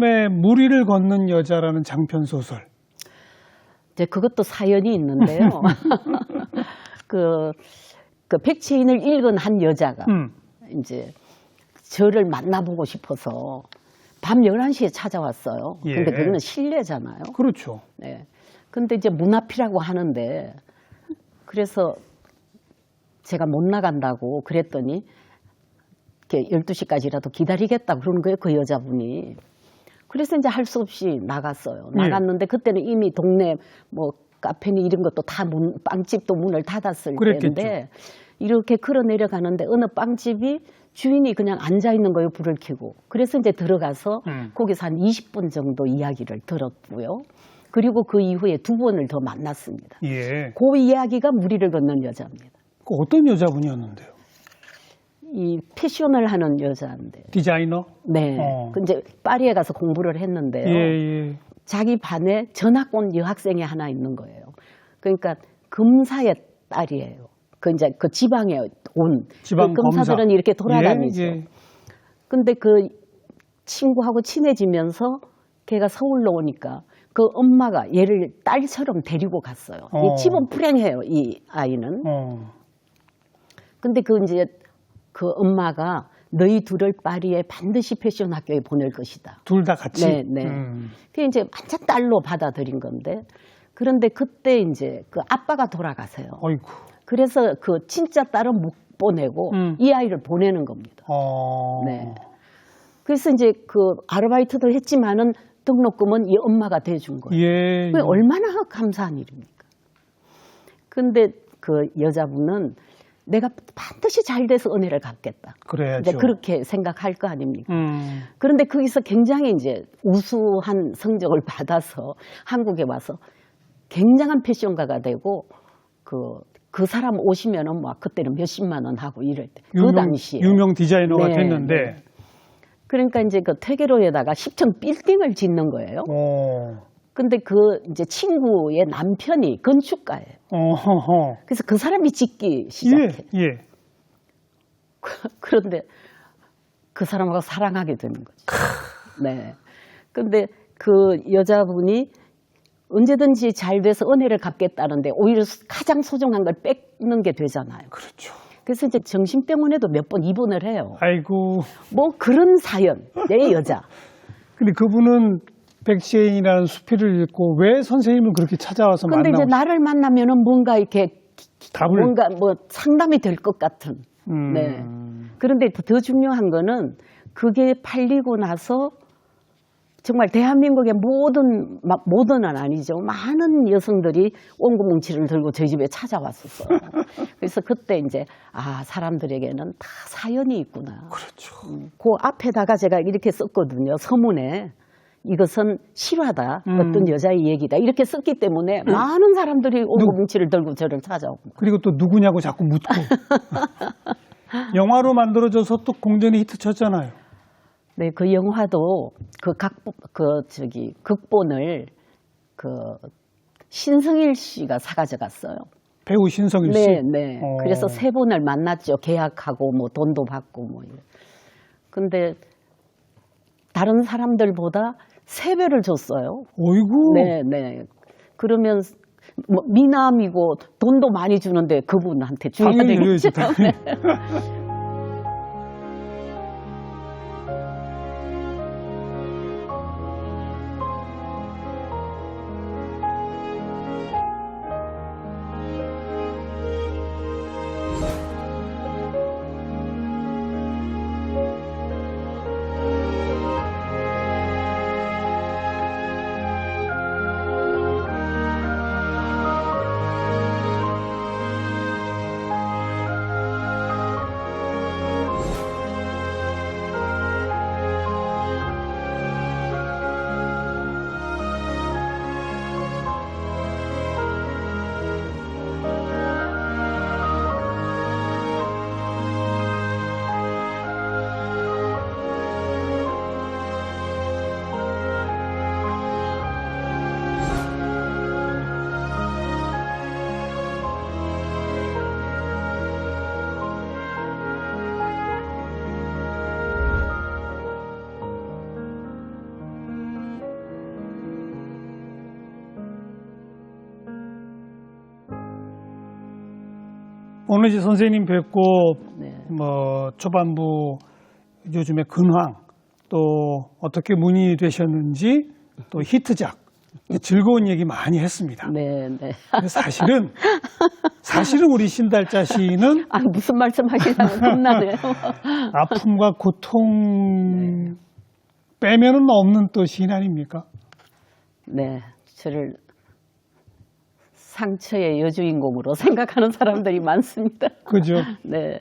처음에 무리를 걷는 여자라는 장편 소설. 이제 그것도 사연이 있는데요. 그 백채인을 읽은 한 여자가 이제 저를 만나보고 싶어서 밤 11시에 찾아왔어요. 예. 근데 그거는 실례잖아요. 그렇죠. 네. 근데 이제 문 앞이라고 하는데 그래서 제가 못 나간다고 그랬더니 이렇게 12시까지라도 기다리겠다 그러는 거예요, 그 여자분이. 그래서 이제 할 수 없이 나갔어요. 나갔는데 그때는 이미 동네 뭐 카페니 이런 것도 다 빵집도 문을 닫았을 그랬겠죠. 때인데 이렇게 걸어 내려가는데 어느 빵집이 주인이 그냥 앉아 있는 거예요, 불을 켜고. 그래서 이제 들어가서 거기서 한 20분 정도 이야기를 들었고요. 그리고 그 이후에 두 번을 더 만났습니다. 예. 그 이야기가 무리를 걷는 여자입니다. 그 어떤 여자분이었는데요? 이 패션을 하는 여자인데. 디자이너? 네. 그 이제 파리에 가서 공부를 했는데요. 예. 자기 반에 전학 온 여학생이 하나 있는 거예요. 그러니까 금사의 딸이에요. 그 이제 그 지방에 온 지방 그 금사들은 검사. 이렇게 돌아다니죠. 예. 근데 그 친구하고 친해지면서 걔가 서울로 오니까 그 엄마가 얘를 딸처럼 데리고 갔어요. 이 집은 불행해요, 이 아이는. 근데 그 이제 그 엄마가 너희 둘을 파리에 반드시 패션 학교에 보낼 것이다. 둘 다 같이? 네, 네. 그게 이제 완전 딸로 받아들인 건데 그런데 그때 이제 그 아빠가 돌아가세요. 어이구. 그래서 그 진짜 딸은 못 보내고 이 아이를 보내는 겁니다. 네. 그래서 이제 그 아르바이트를 했지만은 등록금은 이 엄마가 대준 거예요. 예. 그게 얼마나 감사한 일입니까? 근데 그 여자분은 내가 반드시 잘 돼서 은혜를 갚겠다. 그래야죠. 이제 그렇게 생각할 거 아닙니까? 그런데 거기서 굉장히 이제 우수한 성적을 받아서 한국에 와서 굉장한 패션가가 되고 그 사람 오시면은 막 그때는 몇십만 원 하고 이럴 때. 그 당시에. 유명 디자이너가 네, 됐는데. 네. 그러니까 이제 그 퇴계로에다가 10층 빌딩을 짓는 거예요. 근데 그 이제 친구의 남편이 건축가예요. 그래서 그 사람이 짓기 시작해. 예. 그런데 그 사람하고 사랑하게 되는 거죠. 네. 근데 그 여자분이 언제든지 잘 돼서 은혜를 갚겠다는데 오히려 가장 소중한 걸 뺏는 게 되잖아요. 그렇죠. 그래서 이제 정신병원에도 몇 번 입원을 해요. 아이고. 뭐 그런 사연, 내 여자. 근데 그분은 백시인이라는 수필을 읽고 왜 선생님을 그렇게 찾아와서 근데 이제 나를 만나면은 뭔가 이렇게 답을 뭔가 뭐 상담이 될 것 같은. 네. 그런데 더 중요한 거는 그게 팔리고 나서 정말 대한민국의 모든은 아니죠. 많은 여성들이 원고 뭉치를 들고 저희 집에 찾아왔었어요. 그래서 그때 이제 사람들에게는 다 사연이 있구나. 그렇죠. 그 앞에다가 제가 이렇게 썼거든요. 서문에. 이것은 실화다. 어떤 여자의 얘기다. 이렇게 썼기 때문에 많은 사람들이 원고 뭉치를 들고 저를 찾아오고. 그리고 또 누구냐고 자꾸 묻고. 영화로 만들어져서 또 공전이 히트쳤잖아요. 네, 그 영화도 극본을 신성일 씨가 사가져 갔어요. 배우 신성일 씨? 네, 네. 그래서 세 번을 만났죠. 계약하고 뭐 돈도 받고 뭐. 근데 다른 사람들보다 3배를 줬어요. 어이구. 네, 네. 그러면 뭐 미남이고 돈도 많이 주는데 그분한테 줘야 되겠죠. 네. 오늘 이제 선생님 뵙고 네. 뭐 초반부 요즘에 근황 또 어떻게 문의 되셨는지 또 히트작 즐거운 얘기 많이 했습니다. 네, 네. 근데 사실은 우리 신달자 시인은 아, 무슨 말씀 하시려고 겁나네요. 아픔과 고통 빼면은 없는 또 시인 아닙니까? 네, 저를 상처의 여주인공으로 생각하는 사람들이 많습니다. 그죠? 네.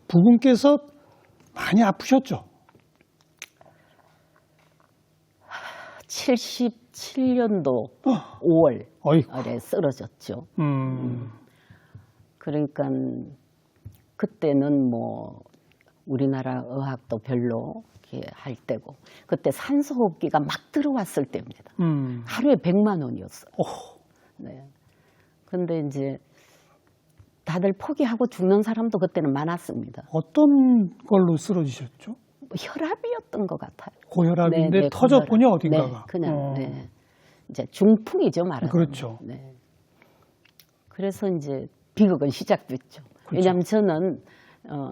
부군께서 많이 아프셨죠? 77년도 5월에 어이구. 쓰러졌죠. 음. 그러니까 그때는 뭐 우리나라 의학도 별로 이렇게 할 때고 그때 산소호흡기가 막 들어왔을 때입니다. 하루에 100만 원이었어요. 네. 근데 이제 다들 포기하고 죽는 사람도 그때는 많았습니다. 어떤 걸로 쓰러지셨죠? 뭐 혈압이었던 것 같아요. 고혈압인데 네, 네, 터졌군요, 고혈압. 어딘가가. 네, 그냥 네. 이제 중풍이죠, 말하자면. 그렇죠. 네. 그래서 이제 비극은 시작됐죠. 그렇죠. 왜냐하면 저는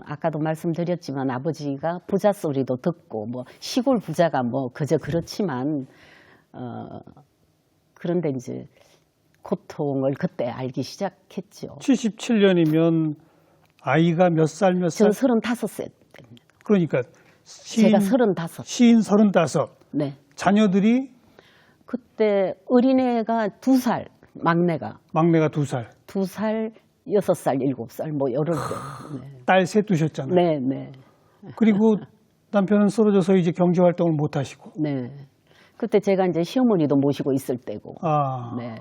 아까도 말씀드렸지만 아버지가 부자 소리도 듣고 뭐 시골 부자가 뭐 그저 그렇지만 그런데 이제 고통을 그때 알기 시작했죠. 77년이면 아이가 몇 살? 저는 35세 때입니다. 그러니까 제가 35. 시인 35. 네. 자녀들이 그때 어린애가 2살, 막내가 막내가 2살. 2살, 6살, 7살 뭐 여러 개. 네. 딸 셋 두셨잖아요. 네, 네. 그리고 남편은 쓰러져서 이제 경제 활동을 못 하시고. 네. 그때 제가 이제 시어머니도 모시고 있을 때고. 아. 네.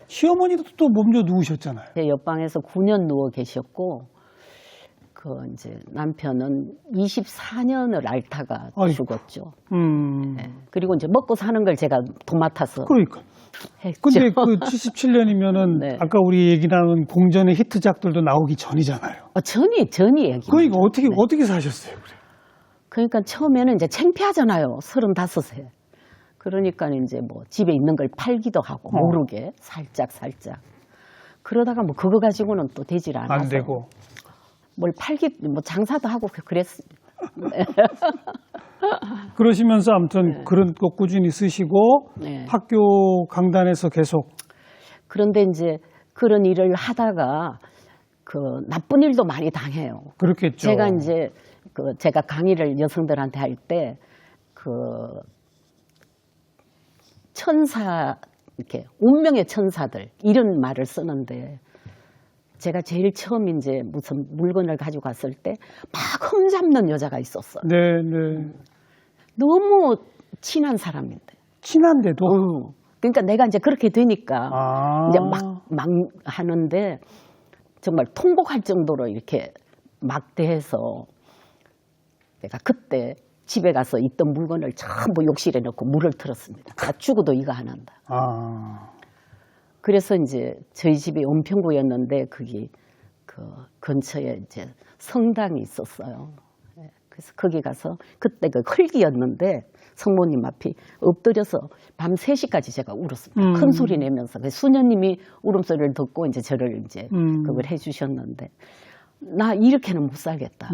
시어머니도 또 몸져 누우셨잖아요. 제 옆방에서 9년 누워 계셨고, 그 이제 남편은 24년을 앓다가 아이고. 죽었죠. 네. 그리고 이제 먹고 사는 걸 제가 도맡아서 그러니까. 했죠. 근데 그 77년이면은 네. 아까 우리 얘기 나눈 공전의 히트작들도 나오기 전이잖아요. 전이 얘기. 그러니까 어떻게 사셨어요? 그래? 그러니까 처음에는 이제 창피하잖아요. 35세. 그러니까 이제 뭐 집에 있는 걸 팔기도 하고 모르게 살짝. 그러다가 뭐 그거 가지고는 또 되질 않아서. 안 되고. 뭘 뭐 장사도 하고 그랬습니다. 네. 그러시면서 아무튼 그런 거 꾸준히 쓰시고 네. 학교 강단에서 계속. 그런데 이제 그런 일을 하다가 그 나쁜 일도 많이 당해요. 그렇겠죠. 제가 이제 제가 강의를 여성들한테 할 때 천사 이렇게 운명의 천사들 이런 말을 쓰는데 제가 제일 처음 이제 무슨 물건을 가지고 갔을 때 막 흠잡는 여자가 있었어요. 네, 네. 너무 친한 사람인데. 친한데도. 그러니까 내가 이제 그렇게 되니까 이제 막 하는데 정말 통곡할 정도로 이렇게 막대해서 내가 그때 집에 가서 있던 물건을 전부 욕실에 넣고 물을 틀었습니다. 다 죽어도 이거 안 한다. 그래서 이제 저희 집이 은평구였는데 거기 그 근처에 이제 성당이 있었어요. 그래서 거기 가서 그때 그 흙이었는데 성모님 앞이 엎드려서 밤 3시까지 제가 울었습니다. 큰 소리 내면서 수녀님이 울음소리를 듣고 이제 저를 이제 그걸 해주셨는데 나 이렇게는 못 살겠다.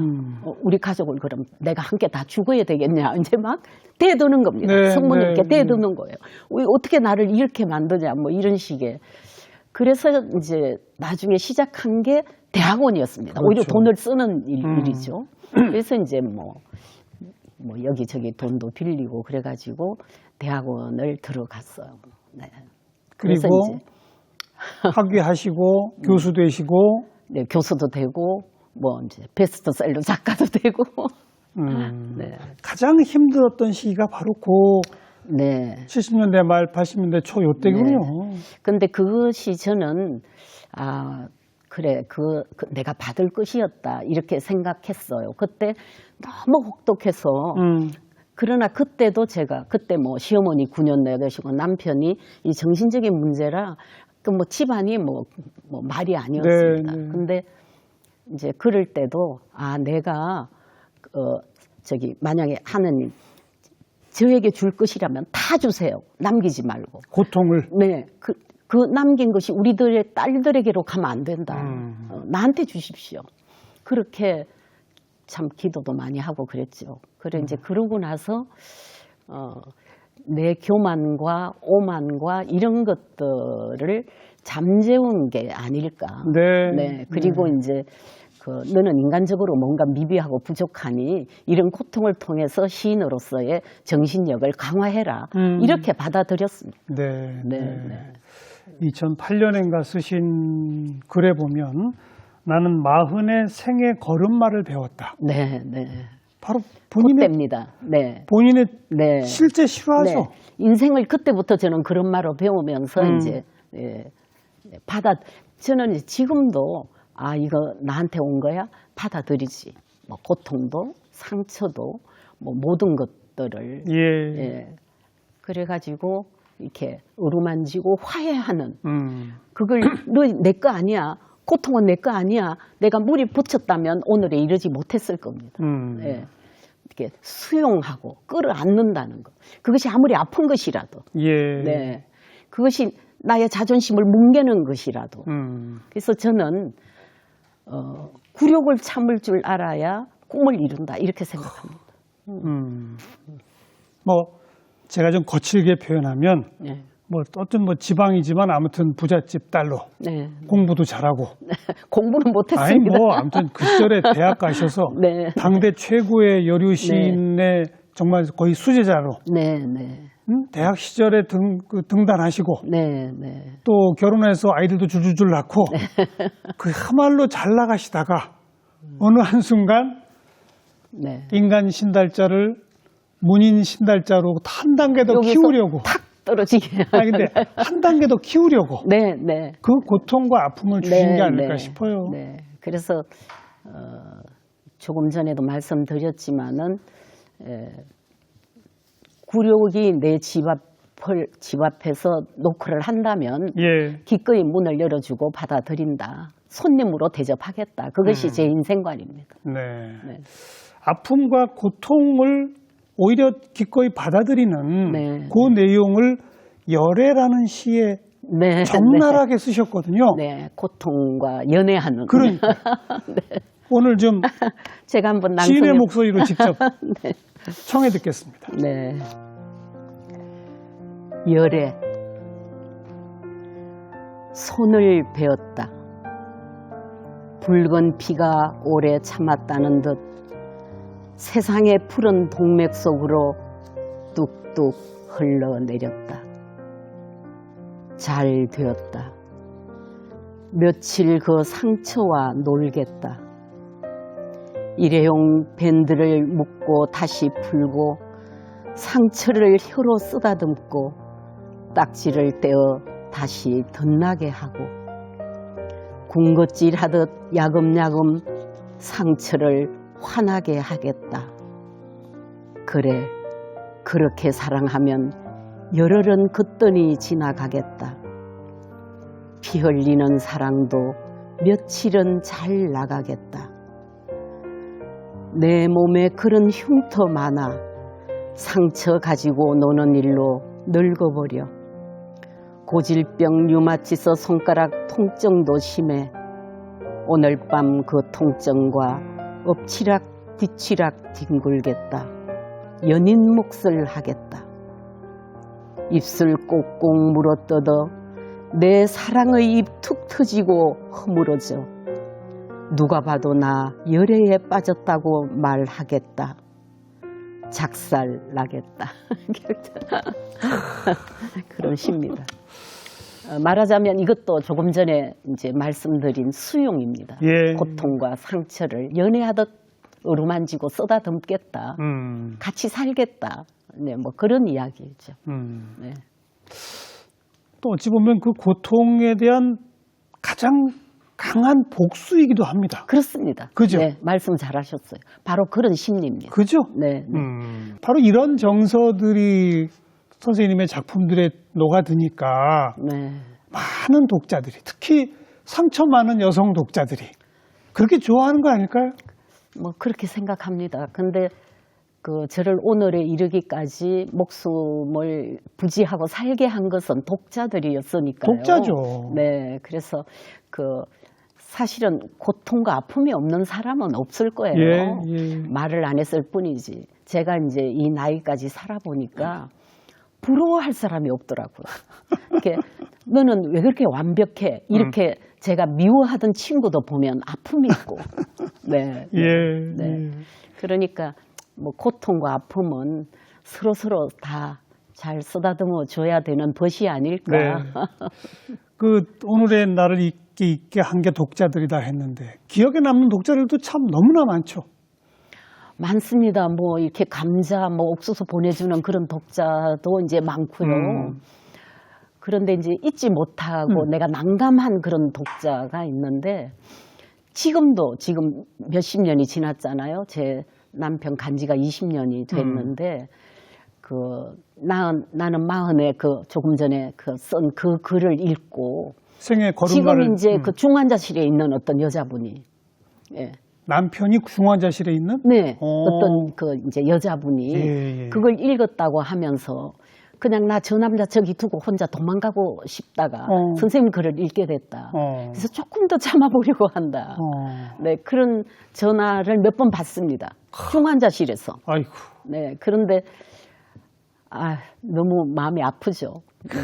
우리 가족을 그럼 내가 함께 다 죽어야 되겠냐. 이제 막 대드는 겁니다. 네, 성모님께 네, 대드는 거예요. 왜 어떻게 나를 이렇게 만드냐. 뭐 이런 식의. 그래서 이제 나중에 시작한 게 대학원이었습니다. 그렇죠. 오히려 돈을 쓰는 일이죠. 그래서 이제 뭐 여기저기 돈도 빌리고 그래가지고 대학원을 들어갔어요. 네. 그래서 그리고 이제 학위하시고 교수 되시고. 네, 교수도 되고 뭐 이제 베스트셀러 작가도 되고. 네. 가장 힘들었던 시기가 바로 네. 70년대 말 80년대 초 요때군요. 근데 그것이 저는 그래 내가 받을 것이었다 이렇게 생각했어요. 그때 너무 혹독해서 그러나 그때도 제가 그때 뭐 시어머니 9년 내계시고 남편이 이 정신적인 문제라 그 뭐 집안이 뭐 말이 아니었습니다. 네, 네. 근데 이제 그럴 때도 내가 만약에 하는 저에게 줄 것이라면 다 주세요. 남기지 말고. 고통을. 네. 그 남긴 것이 우리들의 딸들에게로 가면 안 된다. 나한테 주십시오. 그렇게 참 기도도 많이 하고 그랬죠. 그래 이제 그러고 나서 내 교만과 오만과 이런 것들을 잠재운 게 아닐까. 네. 그리고 이제 너는 인간적으로 뭔가 미비하고 부족하니 이런 고통을 통해서 시인으로서의 정신력을 강화해라. 이렇게 받아들였습니다. 네. 네. 2008년인가 쓰신 글에 보면 나는 40의 생애 걸음마를 배웠다. 네. 바로 본인의 그때입니다. 네. 본인의 네. 실제 실화죠. 네. 인생을 그때부터 저는 그런 말로 배우면서 이제 저는 지금도 이거 나한테 온 거야 받아들이지. 뭐 고통도 상처도 뭐 모든 것들을 그래가지고 이렇게 어루만지고 화해하는 그걸 너 내 거 아니야. 고통은 내 거 아니야. 내가 물이 붙였다면 오늘에 이르지 못했을 겁니다. 이렇게 수용하고 끌어안는다는 것. 그것이 아무리 아픈 것이라도. 네. 그것이 나의 자존심을 뭉개는 것이라도. 그래서 저는 굴욕을 참을 줄 알아야 꿈을 이룬다. 이렇게 생각합니다. 뭐 제가 좀 거칠게 표현하면 뭐 어떤 뭐 지방이지만 아무튼 부잣집 딸로 공부도 잘하고 공부는 못했습니다. 아니 뭐 아무튼 그 시절에 대학 가셔서 당대 최고의 여류 시인의 정말 거의 수제자로 대학 시절에 등단하시고 또 결혼해서 아이들도 줄줄줄 낳고 그야말로 잘 나가시다가 어느 한순간 인간 신달자를 문인 신달자로 한 단계 더 키우려고 탁 떨어지게. 근데 한 단계 더 키우려고 그 고통과 아픔을 주신 게 아닐까 싶어요. 그래서 조금 전에도 말씀드렸지만은 굴욕이 내 집 앞에서 노크를 한다면 기꺼이 문을 열어주고 받아들인다. 손님으로 대접하겠다. 그것이 제 인생관입니다. 아픔과 고통을 오히려 기꺼이 받아들이는 그 내용을 열애라는 시에 적나라하게 쓰셨거든요. 고통과 연애하는. 그러니까 오늘 좀 제가 한번 시인의 목소리로 직접 청해 듣겠습니다. 열애. 손을 베었다. 붉은 피가 오래 참았다는 듯 세상의 푸른 동맥 속으로 뚝뚝 흘러내렸다. 잘 되었다. 며칠 그 상처와 놀겠다. 일회용 밴드를 묶고 다시 풀고 상처를 혀로 쓰다듬고 딱지를 떼어 다시 덧나게 하고 군것질하듯 야금야금 상처를 환하게 하겠다. 그래, 그렇게 사랑하면 열흘은 그떠니 지나가겠다. 피 흘리는 사랑도 며칠은 잘 나가겠다. 내 몸에 그런 흉터 많아 상처 가지고 노는 일로 늙어버려. 고질병 류마티스 손가락 통증도 심해. 오늘 밤 그 통증과 엎치락 뒤치락 뒹굴겠다. 연인 몫을 하겠다. 입술 꼭꼭 물어뜯어 내 사랑의 입 툭 터지고 허물어져. 누가 봐도 나 열애에 빠졌다고 말하겠다. 작살 나겠다. 그런 시입니다. 말하자면 이것도 조금 전에 이제 말씀드린 수용입니다. 고통과 상처를 연애하듯 어루만지고 쓰다듬겠다. 같이 살겠다. 뭐 그런 이야기죠. 또 어찌 보면 그 고통에 대한 가장 강한 복수이기도 합니다. 그렇습니다. 그죠? 말씀 잘하셨어요. 바로 그런 심리입니다. 그죠? 바로 이런 정서들이 선생님의 작품들에 녹아드니까 많은 독자들이, 특히 상처 많은 여성 독자들이 그렇게 좋아하는 거 아닐까요? 뭐 그렇게 생각합니다. 근데 저를 오늘에 이르기까지 목숨을 부지하고 살게 한 것은 독자들이었으니까요. 독자죠. 네, 그래서 사실은 고통과 아픔이 없는 사람은 없을 거예요. 예. 말을 안 했을 뿐이지. 제가 이제 이 나이까지 살아보니까 부러워할 사람이 없더라고요. 이렇게 너는 왜 그렇게 완벽해? 이렇게 제가 미워하던 친구도 보면 아픔이 있고. 네. 네. 그러니까 뭐 고통과 아픔은 서로 다 잘 쓰다듬어 줘야 되는 벗이 아닐까. 네. 오늘의 나를 있게 한 게 독자들이다 했는데 기억에 남는 독자들도 참 너무나 많죠. 많습니다. 뭐 이렇게 감자, 뭐 옥수수 보내주는 그런 독자도 이제 많고요. 그런데 이제 잊지 못하고 내가 난감한 그런 독자가 있는데 지금 몇십 년이 지났잖아요. 제 남편 간지가 20년이 됐는데 나는 마흔에 조금 전에 쓴 그 글을 읽고 생애 지금 걸음마를 이제 중환자실에 있는 어떤 여자분이 예. 남편이 중환자실에 있는? 네. 어떤 이제 여자분이 그걸 읽었다고 하면서 그냥 나 저 남자 저기 두고 혼자 도망가고 싶다가 선생님 글을 읽게 됐다. 그래서 조금 더 참아보려고 한다. 네. 그런 전화를 몇 번 받습니다. 중환자실에서. 아이고. 네. 그런데 너무 마음이 아프죠. 네.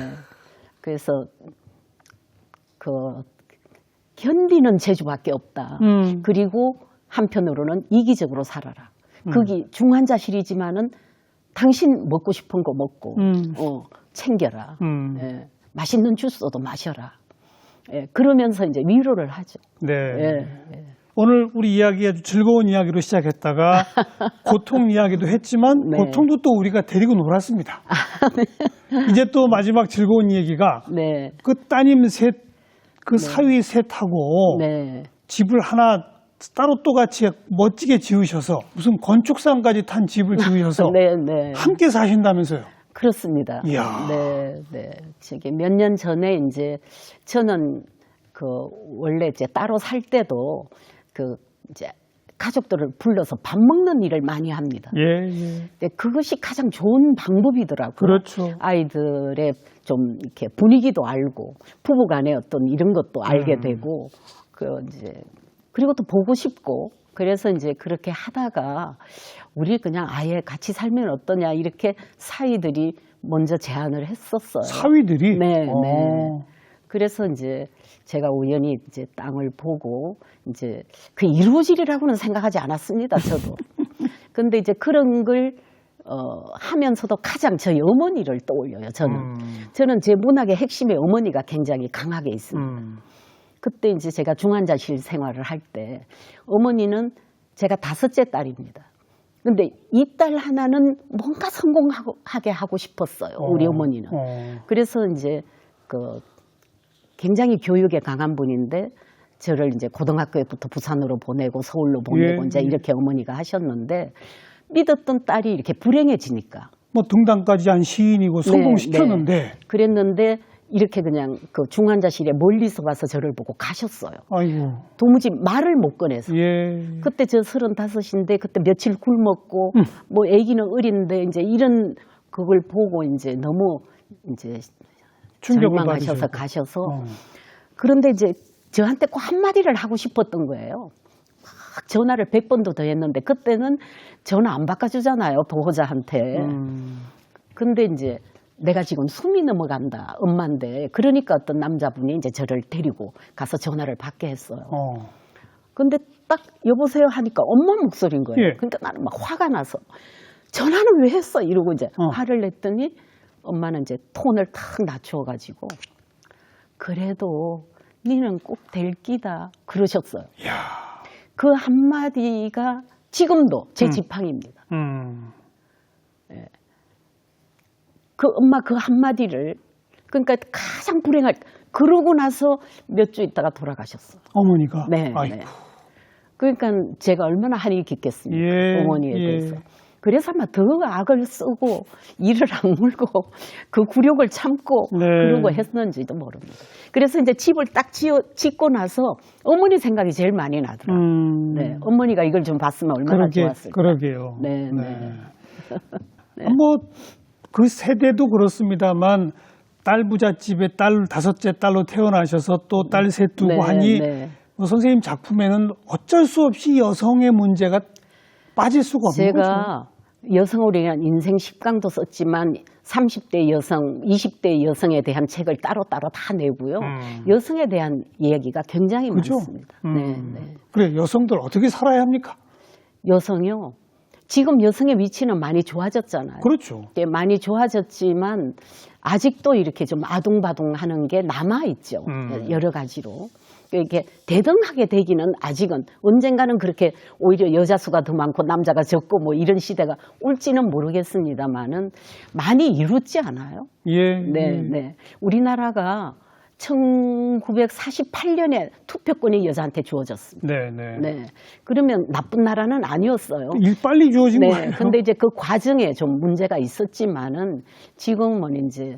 그래서 견디는 재주밖에 없다. 그리고 한편으로는 이기적으로 살아라. 거기 중환자실이지만은 당신 먹고 싶은 거 먹고 챙겨라. 예, 맛있는 주스도 마셔라. 예, 그러면서 이제 위로를 하죠. 네. 예. 오늘 우리 이야기 아주 즐거운 이야기로 시작했다가 고통 이야기도 했지만 네. 고통도 또 우리가 데리고 놀았습니다. 이제 또 마지막 즐거운 얘기가 그 따님 셋, 사위 셋하고 집을 하나 따로 또 같이 멋지게 지으셔서 무슨 건축상까지 탄 집을 지으셔서 함께 사신다면서요? 그렇습니다. 이야. 네. 저기 몇 년 전에 이제 저는 원래 이제 따로 살 때도 이제 가족들을 불러서 밥 먹는 일을 많이 합니다. 근데 그것이 가장 좋은 방법이더라고요. 그렇죠. 아이들의 좀 이렇게 분위기도 알고 부부간의 어떤 이런 것도 알게 되고 그리고 또 보고 싶고 그래서 이제 그렇게 하다가 우리 그냥 아예 같이 살면 어떠냐 이렇게 사위들이 먼저 제안을 했었어요. 사위들이? 네. 그래서 이제 제가 우연히 이제 땅을 보고 이제 그 이루어지리라고는 생각하지 않았습니다. 저도. 근데 이제 그런 걸 하면서도 가장 저희 어머니를 떠올려요. 저는 제 문학의 핵심에 어머니가 굉장히 강하게 있습니다. 그때 이제 제가 중환자실 생활을 할 때 어머니는 제가 5째 딸입니다. 근데 이 딸 하나는 뭔가 성공하게 하고 싶었어요. 우리 어머니는. 그래서 이제 굉장히 교육에 강한 분인데 저를 이제 고등학교부터 부산으로 보내고 서울로 보내고 이제 이렇게 어머니가 하셨는데 믿었던 딸이 이렇게 불행해지니까. 뭐 등단까지 한 시인이고 성공시켰는데. 그랬는데 이렇게 그냥 중환자실에 멀리서 와서 저를 보고 가셨어요. 아이고. 도무지 말을 못 꺼내서. 그때 저 35인데 그때 며칠 굶었고 뭐 아기는 어린데 이제 이런 그걸 보고 이제 너무 이제 절망하셔서 가셔서 그런데 이제 저한테 꼭 한마디를 하고 싶었던 거예요. 막 전화를 100번도 더 했는데 그때는 전화 안 바꿔주잖아요. 보호자한테. 근데 이제 내가 지금 숨이 넘어간다, 엄마인데. 그러니까 어떤 남자분이 이제 저를 데리고 가서 전화를 받게 했어요. 근데 딱 여보세요 하니까 엄마 목소리인 거예요. 그러니까 나는 막 화가 나서 전화는 왜 했어? 이러고 이제 화를 냈더니 엄마는 이제 톤을 탁 낮추어가지고 그래도 니는 꼭 될 끼다 그러셨어요. 그 한마디가 지금도 제 지팡이입니다. 그 엄마 그 한마디를 그러니까 가장 불행할 그러고 나서 몇 주 있다가 돌아가셨어요. 어머니가? 네. 그러니까 제가 얼마나 한이 깊겠습니까? 어머니에 대해서. 그래서 아마 더 악을 쓰고 이를 악물고 그 굴욕을 참고 네. 그러고 했는지도 모릅니다. 그래서 이제 집을 딱 짓고 나서 어머니 생각이 제일 많이 나더라고요. 네, 어머니가 이걸 좀 봤으면 얼마나 좋았을까. 그러게요. 네, 네. 네. 뭐 그 세대도 그렇습니다만 딸 부잣집에 딸 다섯째 딸로 태어나셔서 또 딸 셋 두고 네, 하니 네. 뭐 선생님 작품에는 어쩔 수 없이 여성의 문제가 빠질 수가 없는 거죠. 제가 여성으로 위한 인생 10강도 썼지만 30대 여성, 20대 여성에 대한 책을 따로따로 다 내고요. 여성에 대한 이야기가 굉장히 그죠? 많습니다. 네, 네. 그래, 여성들 어떻게 살아야 합니까? 여성이요. 지금 여성의 위치는 많이 좋아졌잖아요. 그렇죠. 예, 많이 좋아졌지만 아직도 이렇게 좀 아둥바둥하는 게 남아있죠. 여러 가지로. 이렇게 대등하게 되기는 아직은 언젠가는 그렇게 오히려 여자 수가 더 많고 남자가 적고 뭐 이런 시대가 올지는 모르겠습니다만은 많이 이루지 않아요. 예. 네, 네. 우리나라가 1948년에 투표권이 여자한테 주어졌습니다. 네, 네. 네. 그러면 나쁜 나라는 아니었어요. 일 빨리 주어진 네. 거예요. 근데 이제 그 과정에 좀 문제가 있었지만은 지금은 이제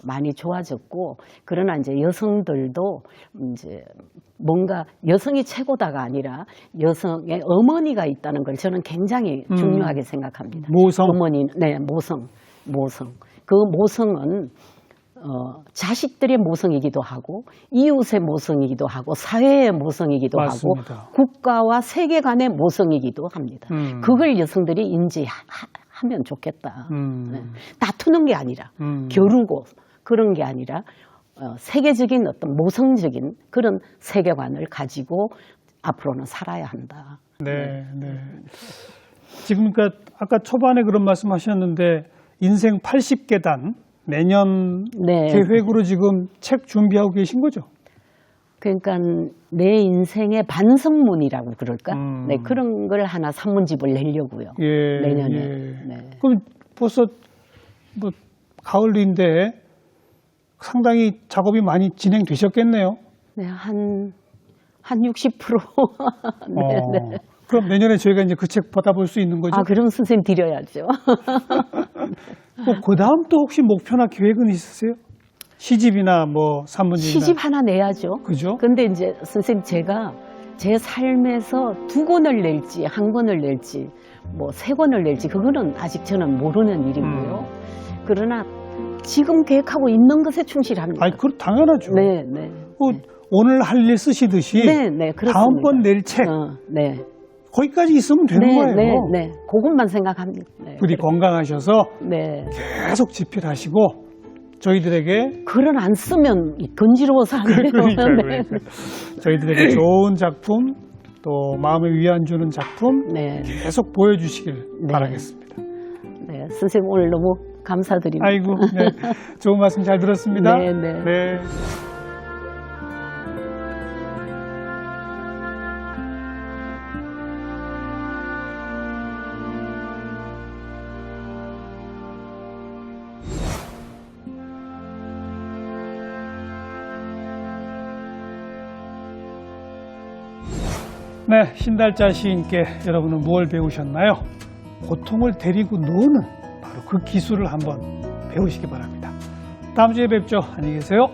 많이 좋아졌고, 그러나 이제 여성들도 이제 뭔가 여성이 최고다가 아니라 여성의 어머니가 있다는 걸 저는 굉장히 중요하게 생각합니다. 모성. 어머니, 네, 모성. 그 모성은 자식들의 모성이기도 하고 이웃의 모성이기도 하고 사회의 모성이기도 맞습니다. 하고 국가와 세계관의 모성이기도 합니다. 그걸 여성들이 인지하면 좋겠다. 네. 다투는 게 아니라 겨루고 그런 게 아니라 세계적인 어떤 모성적인 그런 세계관을 가지고 앞으로는 살아야 한다. 네, 네. 지금 그러니까 아까 초반에 그런 말씀하셨는데 인생 80계단 내년 네. 계획으로 지금 책 준비하고 계신 거죠? 그러니까 내 인생의 반성문이라고 그럴까? 네, 그런 걸 하나 산문집을 내려고요. 예, 내년에. 예. 네. 그럼 벌써 뭐 가을인데 상당히 작업이 많이 진행되셨겠네요. 네, 한 60%. 네, 네. 그럼 내년에 저희가 이제 그 책 받아볼 수 있는 거죠? 아, 그럼 선생님 드려야죠. 그 다음 또 혹시 목표나 계획은 있으세요? 시집이나 뭐 산문집이나. 시집 하나 내야죠. 그죠? 근데 이제 선생님 제가 제 삶에서 2권을 낼지 1권을 낼지 뭐 3권을 낼지 그거는 아직 저는 모르는 일이고요. 그러나 지금 계획하고 있는 것에 충실합니다. 아니, 그 당연하죠. 네, 네. 뭐 오늘 할 일 쓰시듯이 네, 네, 그렇습니다. 다음번 낼 책 네. 거기까지 있으면 되는 네, 거예요. 네, 네. 그것만 생각합니다. 네. 부디 건강하셔서 네. 계속 집필하시고 저희들에게 글을 안 쓰면 건지러워서 안 돼요. 그러니까. 저희들에게 좋은 작품 또 마음에 위안 주는 작품 네. 계속 보여주시길 네. 바라겠습니다. 네, 선생님 오늘 너무 감사드립니다. 아이고, 네. 좋은 말씀 잘 들었습니다. 네, 네. 네. 네, 신달자 시인께 여러분은 무엇을 배우셨나요? 고통을 데리고 노는 바로 그 기술을 한번 배우시기 바랍니다. 다음 주에 뵙죠. 안녕히 계세요.